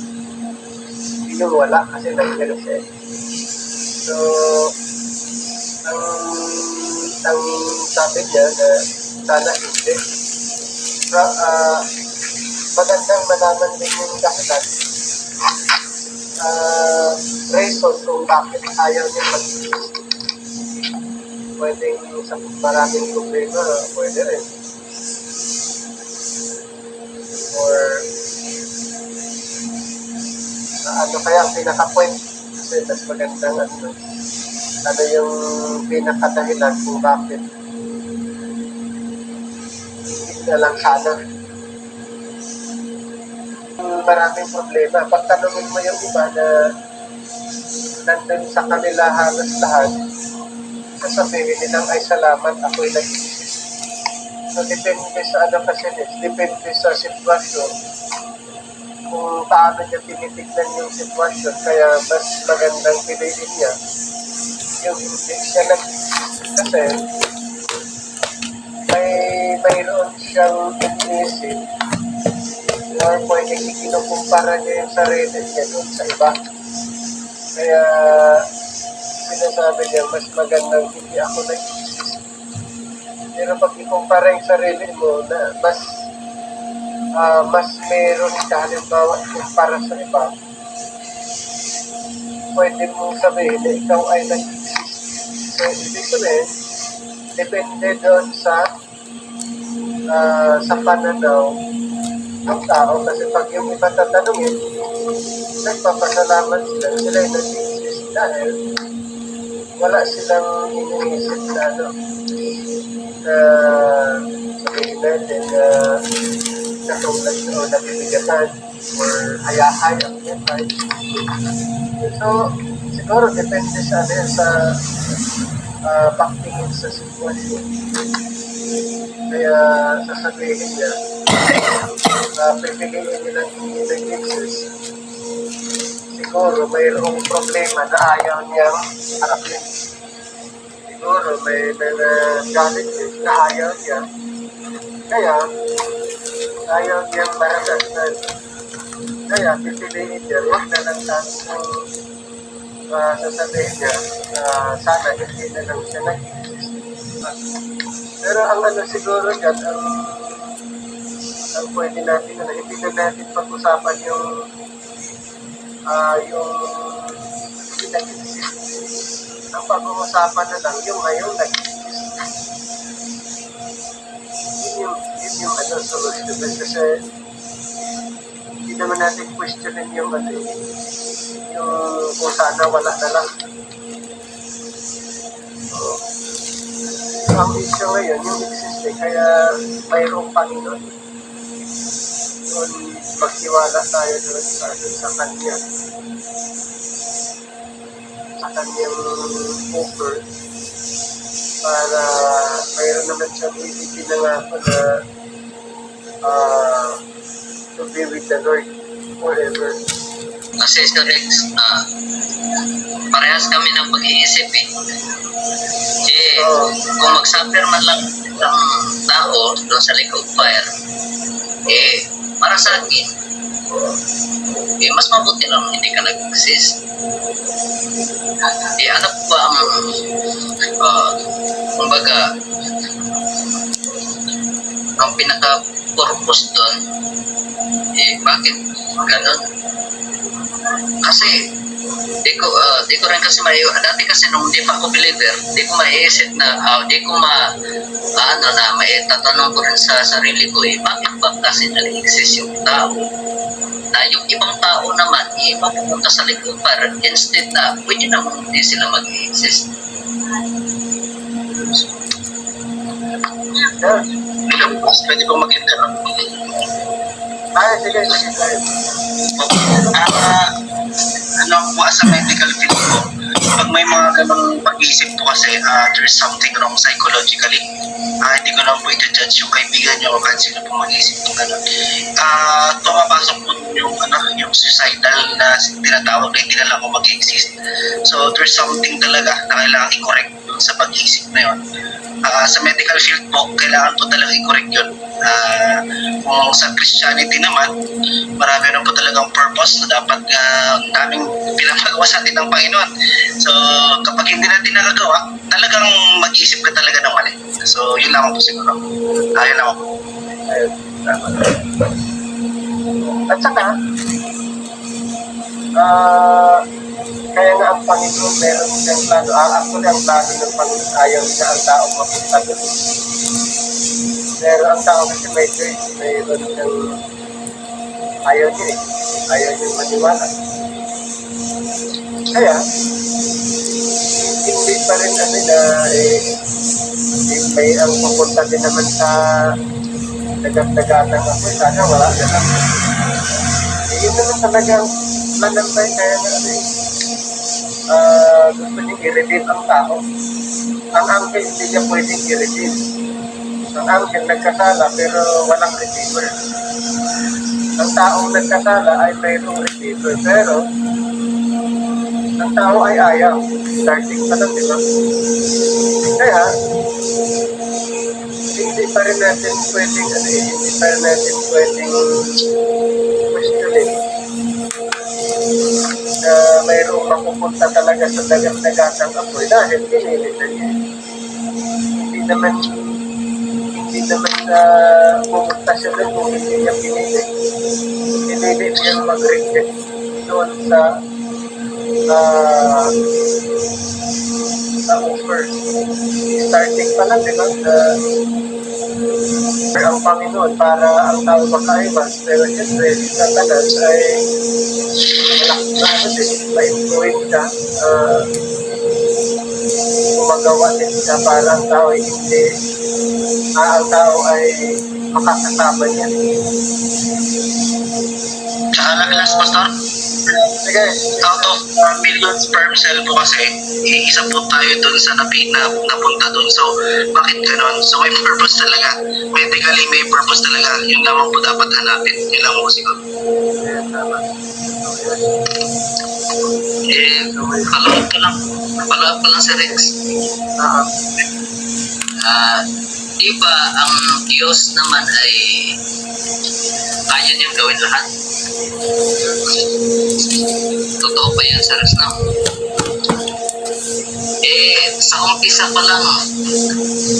wala kasi nandiyan siya. So, ang sabi niya na sana hindi. Pero, magandang malaman din yung dahilan, reason kung bakit ayaw niya mag-exist. Pwedeng sa maraming problema, pwede rin. Or ano kaya ang pinaka-point? Kasi mas magandang ano yung pinaka-dahilan kung bakit hindi na lang sana. Maraming problema. Pag tanungin mo yung iba na nandun sa kanila halos lahat, sasabihin nilang ay salamat, ako'y nag-exist. So depende sa ano kasi depende sa sitwasyon kung paano niya tinitignan yung sitwasyon, kaya mas magandang piliin niya yung hindi siya nag-exist. Kasi mayroon siyang inisip or pwedeng ikinukumpara niya yung sarili niya doon sa iba. Kaya sinasabi niya, mas magandang hindi ako nag-exist. Pero pag ikumpara yung sarili mo na mas meron ka, halimbawa, kumpara sa iba, pwede mong sabihin na ikaw ay nag-exist. So, ibig sabihin, depende doon sa pananaw ng tao. Kasi pag yung iba tatanungin, nagpapasalamat sila yung nag-exist dahil wala silang iniisip na sabihin natin na natulad o nabibigatan or hayahay ang buhay. So, siguro depende sa pagtingin sa sitwasyon. Kaya sasabihin niya, pipiliin nilang hindi nag-exist. Siguro mayroong problema na ayaw niyang harapin. Siguro may challenges na ayaw niya. Kaya, ayaw niyang maranasan. Kaya, pipiliin niya, huwag na lang sasabihin niya sana hindi na lang siya nag-exist. Pero ang siguro dyan, ang pwede natin, hindi na natin pag-usapan yung hindi nag-exist. Ang pag-uusapan na lang yung ngayon nag-exist. Yun yung solution. Kasi hindi naman natin questionin yung kung sana wala na lang. So, ang issue ngayon, yung existing, kaya mayroong Panginoon. Doon, magtiwala tayo doon sa Kanya. Sa Kanyang offer. Para mayroon naman siyang ipinangako na to be with the Lord forever. Kasi Sir Rex, parehas kami ng pag-iisip eh. Kung mag-suffer man lang ng tao doon sa lake of fire, para sa akin, mas mabuti lang hindi ka nag-exist. Ano ba ang, kumbaga, ang pinaka-purpose doon, bakit ganun? Kasi di ko rin kasi dati kasi nung di pa ako believer, di ko maiisip na tatanong ko rin sa sarili ko bakit ba kasi nag-exist yung tao na yung ibang tao naman mapupunta sa likod para instead na pwede naman hindi sila mag-exist. Pwede pong mag-interrupt. Sige. Sa medical field po, pag may mga ganong pag-iisip po kasi there's something wrong psychologically. Hindi ko lang po i-judge yung kaibigan nyo o kahit sino po mag-iisip po gano'n. Tumapasok po yung suicidal na tinatawag na hindi na lang ako mag-exist. So there's something talaga na kailangan i-correct sa pag-iisip na yun. Sa medical field po, kailangan po talaga i-correct yun. Kung sa Christianity naman, marami na po talagang purpose na dapat daming pinapagawa sa atin ng Panginoon. So, kapag hindi natin nagagawa, talagang mag-iisip ka talaga ng mali. So, yun lang po siguro. Yun lang po. Ayun. At saka, kaya nga ang Panginoon meron siyang plano. Actually, ang plano ng Panginoon ayaw niya ang tao mapunta doon. Pero ang tao kasi may choice. Mayroon siyang ayaw niya eh. Ayaw niya maniwala. Kaya, hindi pa rin may ang pupunta din naman sa dagat-dagatan ako. Sana wala na lang. Yun naman talagang manambay kaya na gusto niya i-redeem ang tao. Ang angel hindi niya pwedeng i-redeem. Ang angel nagkasala pero walang redeemer. Ang taong nagkasala ay mayroong redeemer pero ang tao ay ayaw. Starting pa lang, di ba? Kaya hindi pa rin natin pwedeng, hindi pa rin natin pwedeng questionin na mayroong mapupunta talaga sa dagat-dagatang apoy dahil pinilit na niya. Hindi naman na pumunta siya doon kung hindi niya pinili. Pinili niya mag-reject doon sa offer. Starting pa lang, di ba? Ang Panginoon para ang tao makaiwas. Pero siyempre, si Satanas ay ma-influence ka, gumagawa din siya para ang tao ay hindi, ang tao ay makakasama niya. Tsaka lang last, Pastor. Sige, Out of million sperm cell po kasi, isa po tayo dun sa napunta dun. So, bakit ganon? So, may purpose talaga. Medically, may purpose talaga. Yun lamang po dapat hanapin. Yun lang po siguro. tama. Follow-up pa lang si Rex. Di ba ang Diyos naman ay kaya niyang gawin lahat? Totoo ba yan, Sir Resnam? Sa umpisa pa lang,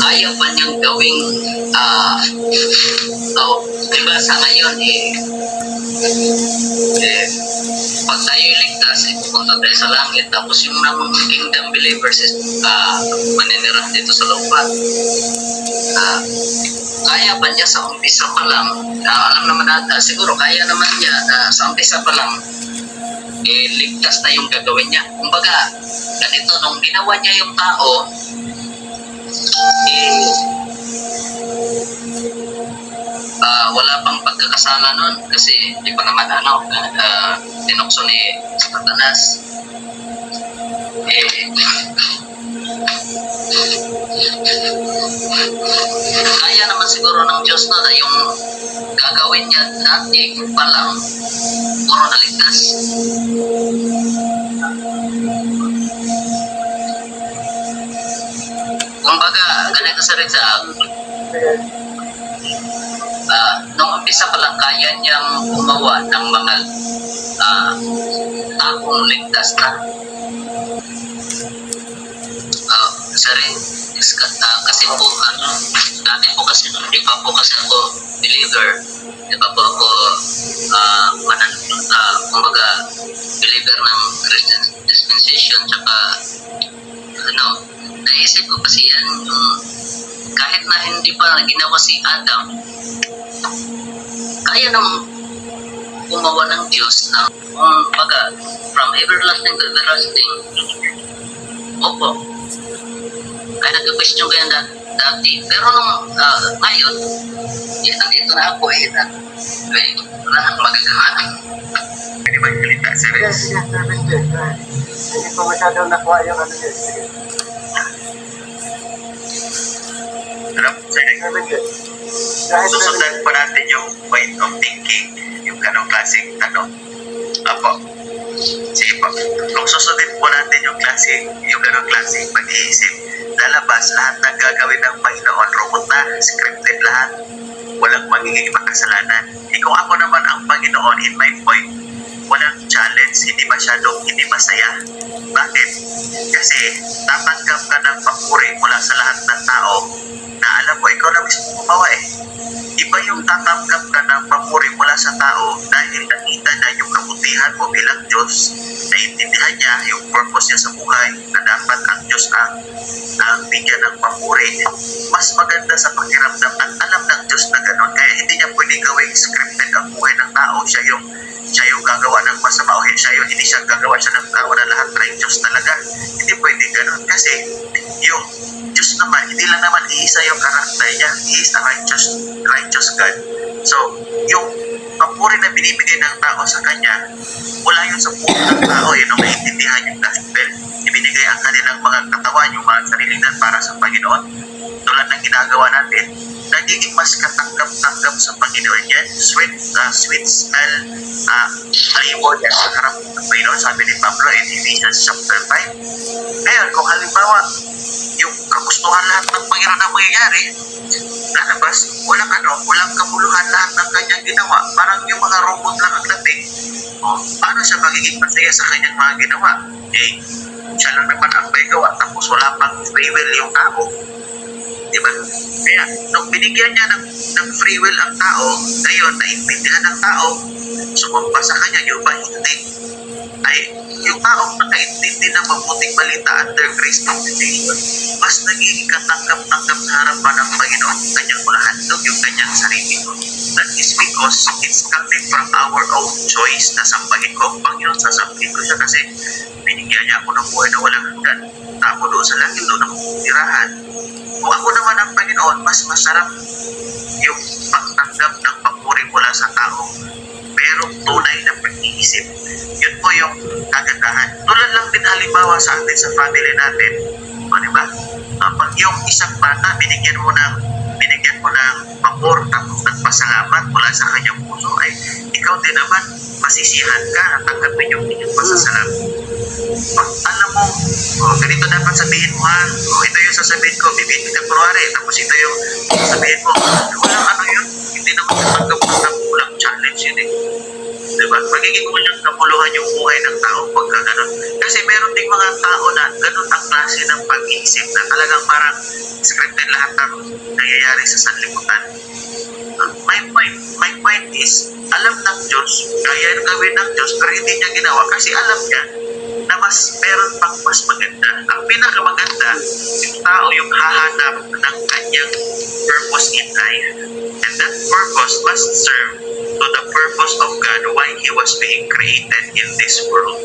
kaya pa niyang gawing di ba sa ngayon pag tayo ligtas, pupunta tayo sa langit, tapos yung mga kingdom believers maninira dito sa lupa. Kaya ba niya sa umpisa pa lang, alam naman natin, siguro kaya naman niya sa umpisa pa lang, ligtas na yung gagawin niya. Kumbaga, ganito, nung ginawa niya yung tao, wala pang pagkakasala nun kasi di pa naman tinukso ni Satanas. Kaya naman siguro ng Diyos na yung gagawin niya dati pa lang puro naligtas. Kumbaga, ganito sa rin nung umpisa pa lang kaya niyang gumawa ng mga takong ligtas na. Kasi po, dati po kasi, di pa po kasi ako believer, di pa po ako kumbaga, believer ng Christian dispensation, tsaka naisip ko kasi yan, kahit na hindi pa ginawa si Adam, kaya nang gumawa ng Diyos na from everlasting to everlasting. Opo. Kaya nag-question ko yan dati. Pero nung ngayon, nandito na ako wala nang magagawa. Pwede ba yung salita, sir? Sige, hindi ko masyadong nakuha yung ano yun. Sige. Susundan po natin yung point of thinking, yung ganong klaseng tanong. Apo. Sige po. Kung susundin po natin yung ganong klaseng pag-iisip, lalabas lahat ng gagawin ng Panginoon, robot na, scripted lahat, walang magiging makasalanan. Kung ako naman ang Panginoon, in my point, walang challenge, hindi masaya. Bakit? Kasi tatanggap ka ng papuri mula sa lahat ng tao na alam mo, ikaw na mismo gumawa Iba yung tatanggap ka ng papuri mula sa tao dahil nakita na yung kabutihan mo bilang Diyos, naiintindihan niya yung purpose niya sa buhay, na dapat ang Diyos ang bigyan ng papuri. Mas maganda sa pakiramdam at alam ng Diyos na gano'n, kaya hindi niya pwede gawing scripted ang buhay ng tao. Siya yung gagawa ng masama o hindi siya gagawa siya ng tao na lahat righteous talaga. Hindi pwede gano'n kasi yung Diyos naman, hindi lang naman iisa yung karakter niya. He is a righteous God. So, yung papuri na binibigay ng tao sa kanya, wala yun sa puso ng tao nung naiintindihan yung gospel. Ibinigay ang kanilang mga katawan, yung mga sarili na para para sa Panginoon, tulad ng ginagawa natin, nagiging mas katanggap-tanggap sa Panginoon yan. Sweet smell, flavor yan sa harap ng Panginoon. Sabi ni Pablo in Ephesians chapter 5. Ngayon, kung halimbawa, yung kagustuhan lahat ng Panginoon na mangyayari, lalabas, walang kamuluhan lahat ng kanyang ginawa. Parang yung mga robot lang ang dating. Paano siya magiging masaya sa kanyang mga ginawa? Siya lang naman ang may gawa, tapos wala pang free will yung tao. Diba? Kaya, nung binigyan niya ng free will ang tao, ngayon, naintindihan ng tao, sumampa sa kanya, yung ba hindi? Ay, yung taong nakaintindi ng mabuting balita under grace invitation, mas nagiging katanggap-tanggap sa harapan ng Panginoon, kanyang mga handog, yung kanyang sarili ko. That is because it's coming from our own choice na sambahin ko ang Panginoon, sasambahin ko siya kasi binigyan niya ako ng buhay na walang hanggan. Ako doon sa langit, doon ako tirahan. Kung ako naman ang Panginoon, mas masarap yung pagtanggap ng papuri mula sa tao. Merong tunay na pag-iisip. Yun po yung kagandahan. Tulad lang din halimbawa sa atin, sa family natin. O, diba? Pag yung isang bata, binigyan mo ng papor, tapos nagpasalamat mula sa kanyang puso, ay ikaw din naman, masisihan ka at tanggapin yung inyong pasasalamat. Pag alam mo, ganito dapat sabihin mo ha, ito yung sasabihin ko, bibigyan ka February, tapos ito yung sasabihin mo, walang ano yun, hindi naman tanggap mo na walang challenge yun eh. Diba? Magiging walang kapuluhan yung buhay ng tao pagka ganun. Kasi meron ding mga tao na ganun ang klase ng pag-iisip na talagang parang scripted lahat ng nangyayari sa sanlibutan. My point is, alam ng Diyos, kaya gawin ng Diyos, pero hindi niya ginawa kasi alam niya na meron pang mas maganda. Ang pinakamaganda, yung tao yung hahanap ng kanyang purpose in life. And that purpose must serve to the purpose of God why He was being created in this world.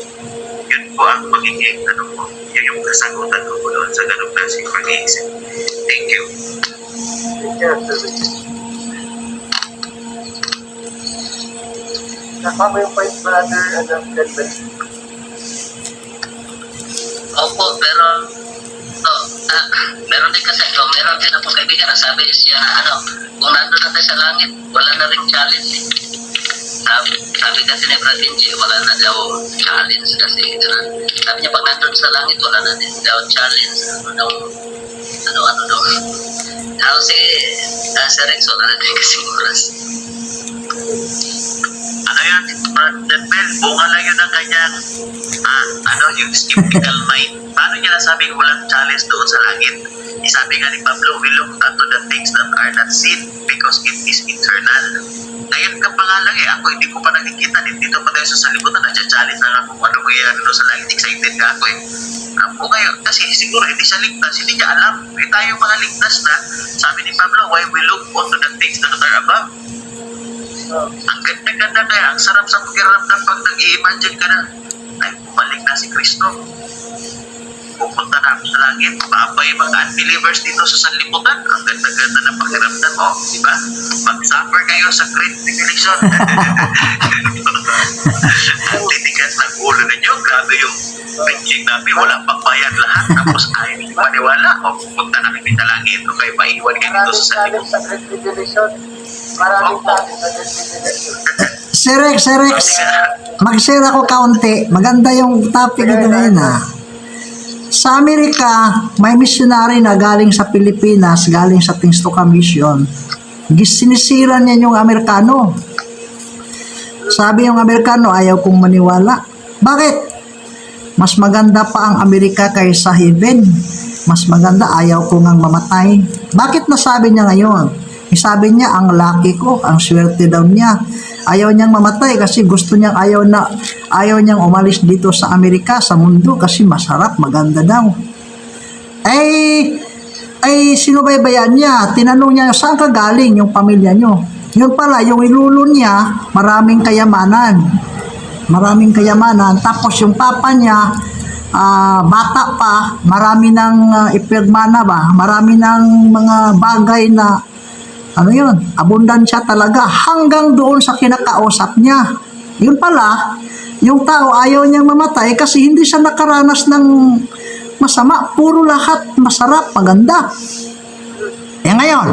Yun po ang magiging, yun yung kasagutan ko po doon sa ganong klaseng pag-iisip. Thank you. Thank you, Sir. Nakama yung point, brother, Delben. Opo, pero meron din kasi meron din ako kaibigan na sabi siya kung nandun na tayo sa langit, wala na ring challenge eh. Sabi kasi ni Brad Benji, wala na daw challenge kasi gano'n. Sabi niya pag nandun sa langit, wala na din daw challenge. Ano daw. Si Rexon, ano din kasi oras. Ano yun, Delben, bunga lang yun ang kanyang yung skeptical mind. Paano niya nasabing walang challenge doon sa langit? Isabi nga ni Pablo, we look unto the things that are not seen because it is eternal. Ngayon ka pa nga lang ako hindi ko pa nakikita, dito pa tayo sa salibutan, nagcha-challenge na lang kung ano mangyayari doon sa langit, excited nga ako eh. O ngayon, kasi siguro hindi siya ligtas, hindi niya alam. Tayo mga ligtas na, sabi ni Pablo, why we look unto the things that are above. Ang ganda-ganda kaya, ang sarap sa pakiramdam pag nag-i-imagine ka na, ay bumalik na si Kristo. Pupunta na ako sa langit, babay mga unbelievers dito sa sanlibutan. Ang ganda-ganda ng pakiramdam. Diba? Mag-suffer kayo sa great tribulation. Titigas ng ulo ninyo. Grabe yung benching namin. Wala pang bayad lahat. Tapos ayaw niyo maniwala. Pupunta na kami sa langit. Okay, maiwan kayo dito sa sanlibutan. Sa great tribulation. Maraming challenge sa great tribulation. Sir Rex, mag-share ako kaunti. Maganda yung topic ito ngayon ha. Sa Amerika, may missionary na galing sa Pilipinas, galing sa Things to Come Mission. Sinisira niya yung Amerikano. Sabi yung Amerikano, ayaw kong maniwala. Bakit? Mas maganda pa ang Amerika kaysa heaven. Mas maganda, ayaw ko ngang mamatay. Bakit nasabi niya ngayon? Sabi niya, ang lucky ko, ang swerte daw niya. Ayaw niyang mamatay kasi gusto niyang ayaw niyang umalis dito sa Amerika, sa mundo kasi masarap, maganda daw. Ay sinubaybayan niya, tinanong niya, saan ka galing yung pamilya niyo? Yun pala, yung ilulo niya, maraming kayamanan. Tapos yung papa niya, bata pa, marami ng ipirmana ba? Marami ng mga bagay na abundansya talaga hanggang doon sa kinakausap niya. Yun pala, yung tao ayaw niyang mamatay kasi hindi siya nakaranas ng masama. Puro lahat masarap, maganda. Ngayon,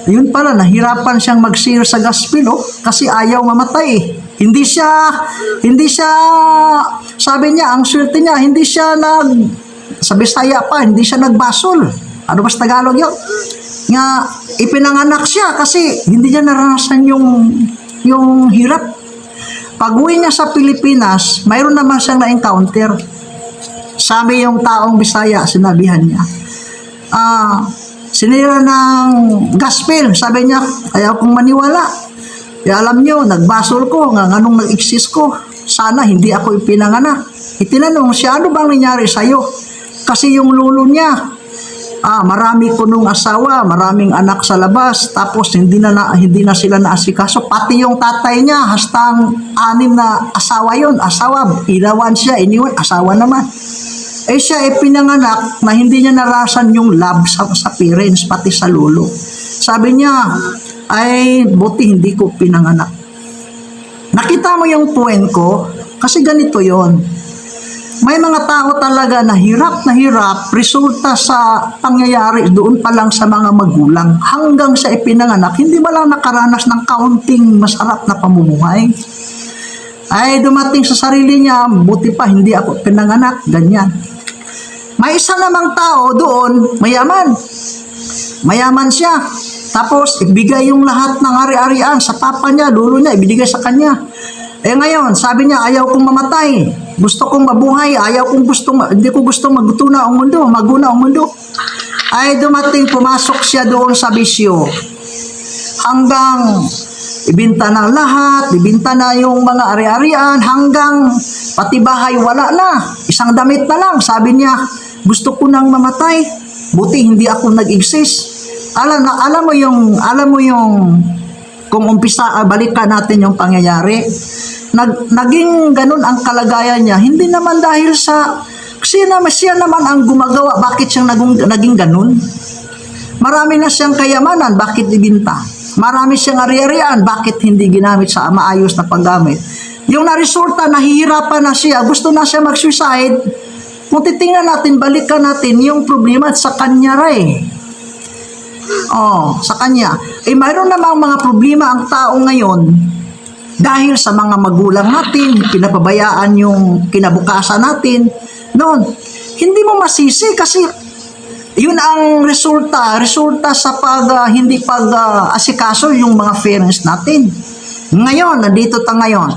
yun pala, nahirapan siyang mag-share sa gospel, kasi ayaw mamatay eh. Hindi siya, sabi niya, ang swerte niya, hindi siya sa Bisaya pa, hindi siya nagbasol. Ano ba sa Tagalog yun? Nga, ipinanganak siya kasi hindi niya naranasan yung hirap. Pag-uwi niya sa Pilipinas, mayroon naman siyang na-encounter. Sabi yung taong Bisaya, sinabihan niya, sinira ng gospel. Sabi niya, ayaw kong maniwala. Alam niyo, nagbasol ko, nganong nag-exist ko. Sana hindi ako ipinanganak. Itinanong siya, ano bang nangyari sa'yo? Kasi yung lulo niya, marami kunong asawa, maraming anak sa labas, tapos hindi na sila naasikaso. Pati yung tatay niya, hastang 6 na asawa yun. Asawa, ilawan siya, iniwan, asawa naman. Siya pinanganak na hindi niya narasan yung love sa parents, pati sa lulo. Sabi niya, ay buti hindi ko pinanganak. Nakita mo yung point ko? Kasi ganito yon. May mga tao talaga na hirap, resulta sa pangyayari doon pa lang sa mga magulang. Hanggang sa ipinanganak, hindi ba lang nakaranas ng kaunting masarap na pamumuhay? Ay dumating sa sarili niya, buti pa hindi ako pinanganak, ganyan. May isa namang tao doon, mayaman siya. Tapos, ibigay yung lahat ng ari-arian sa papa niya, lulo niya, ibigay sa kanya. Ngayon, sabi niya, ayaw kong mamatay. Gusto kong mabuhay. Hindi ko gusto maguna ang mundo. Ay, dumating, pumasok siya doon sa bisyo. Hanggang, ibinta na lahat, ibinta na yung mga ari-arian, hanggang, pati bahay, wala na. Isang damit na lang. Sabi niya, gusto ko nang mamatay. Buti, hindi ako nag-exist. Alam mo yung kung umpisa balikan natin yung pangyayari, naging ganun ang kalagayan niya, hindi naman dahil siya naman ang gumagawa, bakit siyang naging ganun? Marami na siyang kayamanan, bakit ibinta? Marami siyang ari-arian, bakit hindi ginamit sa maayos na paggamit? Yung naresulta, nahihirapan na siya, gusto na siya mag-suicide. Kung titingnan natin, balikan natin yung problema sa kanya rin. Sa kanya. Mayroon namang mga problema ang tao ngayon dahil sa mga magulang natin, pinapabayaan yung kinabukasan natin. Noon, hindi mo masisi kasi yun ang resulta sa hindi asikaso yung mga parents natin. Ngayon, nandito tayo ngayon.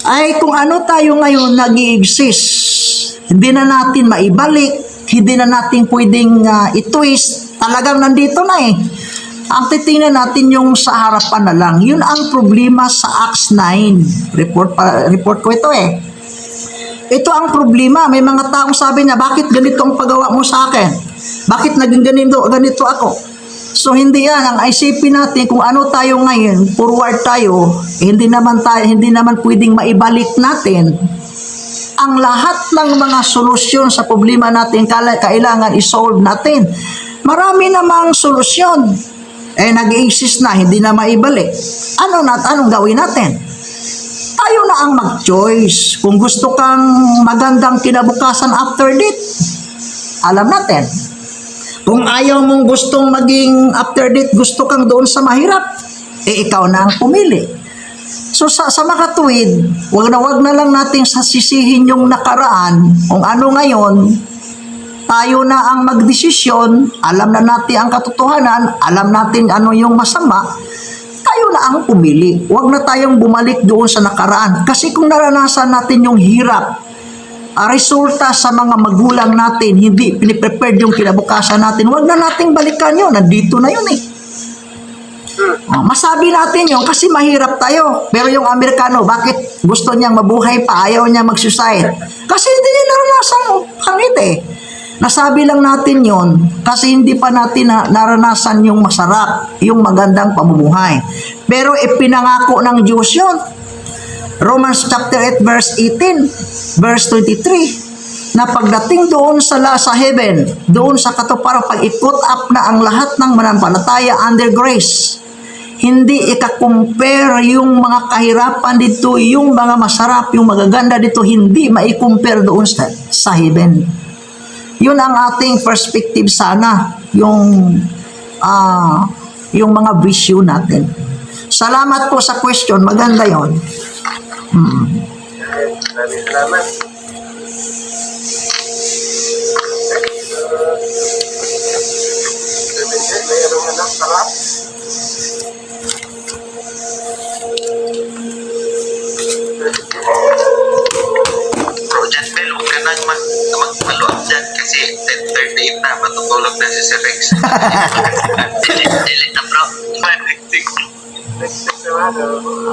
Ay kung ano tayo ngayon nag-i-exist, hindi na natin maibalik, hindi na natin pwedeng i-twist. Talagang nandito na eh. Ang titingnan natin yung sa harapan na lang. Yun ang problema sa Acts 9. Report ko ito eh. Ito ang problema. May mga taong sabi niya, bakit ganito ang paggawa mo sa akin? Bakit naging ganito ako? So hindi yan. Ang isipin natin kung ano tayo ngayon, forward tayo, hindi naman pwedeng maibalik natin. Ang lahat ng mga solusyon sa problema natin, kailangan isolve natin. Marami namang solusyon. Nag-i-exist na, hindi na maibalik. Anong gawin natin? Tayo na ang mag-choice. Kung gusto kang magandang kinabukasan after death, alam natin. Kung ayaw mong gustong maging after death, gusto kang doon sa mahirap, ikaw na ang pumili. So sa makatuwid, wag na lang nating sasisihin yung nakaraan, kung ano ngayon. Tayo na ang magdesisyon, alam na natin ang katotohanan, alam natin ano yung masama, tayo na ang pumili. Huwag na tayong bumalik doon sa nakaraan. Kasi kung naranasan natin yung hirap, resulta sa mga magulang natin, hindi piniprepared yung kinabukasan natin, huwag na nating balikan yun, nandito na yun eh. Masabi natin yun kasi mahirap tayo. Pero yung Amerikano, bakit gusto niyang mabuhay pa, ayaw niya mag-suicide? Kasi hindi niya naranasan pangit eh. Nasabi lang natin yon kasi hindi pa natin naranasan yung masarap, yung magandang pamumuhay. Pero ipinangako ng Diyos yun. Romans chapter 8 verse 18, verse 23, na pagdating doon sa heaven, doon sa katuparan, pag-i-put up na ang lahat ng mananampalataya under grace, hindi ika-compare yung mga kahirapan dito, yung mga masarap, yung magaganda dito, hindi mai-compare doon sa heaven. Yun ang ating perspective sana, yung mga vision natin. Salamat po sa question, maganda yon. Maraming salamat. Mayroong anak sarap. Bro, John Bell, huwag ka nang magmaluak dyan kasi 10:38 na, matutulog na si Sir Rex. Delete na bro. Next week naman,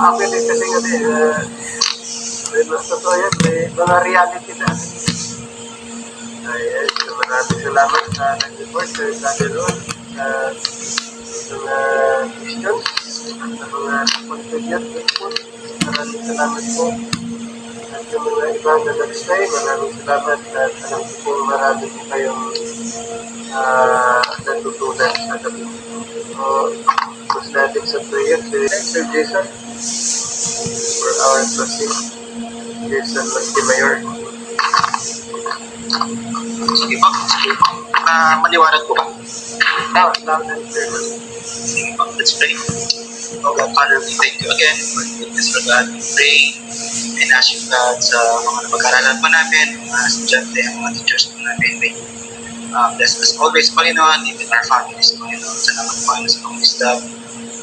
actually kasi totoo yan, may mga reality na. Ayan, so maraming salamat sa nag-report, Sir Caderon, sa mga questions, sa mga contribute po. Maraming salamat po. At yung mga ibang na nag-stay, maraming salamat at alam ko po marami po kayong natutunan sa gabi. So, gusto natin sa prayer, Sir Jason, for our trustee, Jason Mastimayor. Sige po, maliwanag ko ba? Loud and clear. Let's pray. Oh God, Father, we thank you again for the goodness of God. We pray and ask you, God, sa mga napag-aralan pa namin, mga estudyante, ang mga teachers po namin. May bless us always, Panginoon, even our families, Panginoon. Salamat, Panginoon, sa mga wisdom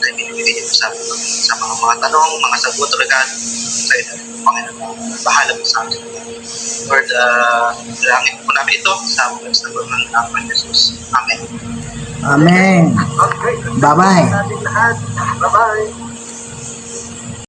na binibigay niyo sa amin, Panginoon, sa mga tanong, mga sagot, God, sa ito, Panginoon, bahala mo sa amin. Lord, langit po namin ito sa mga sa ng Panginoon Jesus. Amen. Amen. Okay. Bye-bye. Natin lahat. Bye-bye.